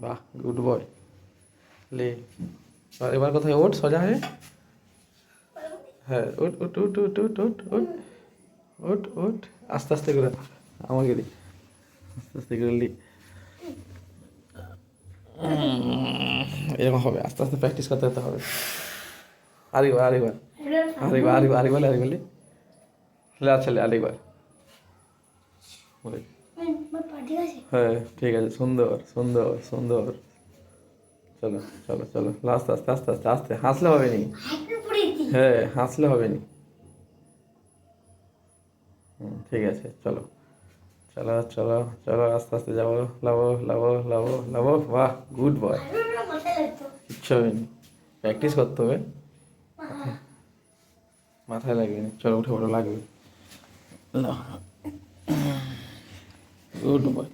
বাহ, good boy. লে, এবার কোথায় ওঠ সোজা হয়ে। হ্যাঁ, ওঠ ওঠ ওঠ ওঠ ওঠ ওঠ ওঠ ওঠ ওঠ, আস্তে আস্তে করে আমাকে দি, আস্তে আস্তে করে লি। এরকম হবে, আস্তে আস্তে প্র্যাকটিস করতে করতে হবে। আরেকবার আরেকবার আরেকবার আরেকবার আরেকবার আরেকবার লি। আচ্ছা লে আরেকবার। হ্যাঁ ঠিক আছে, সুন্দর সুন্দর সুন্দর। চলো চলো চলো, আস্তে আস্তে আস্তে আস্তে আস্তে, হাসলে হবে নি। হ্যাঁ, হাসলে হবে নি। ঠিক আছে, চলো চলো চলো চলো, আস্তে আস্তে যাবো। লাবো লাবো লাবো লাবো, বাহ, গুড বয়। কিচ্ছু হবে নি, প্র্যাকটিস করতে হবে, মাথায় লাগবে না। চলো উঠে পড়ো, লাগবে। Good boy.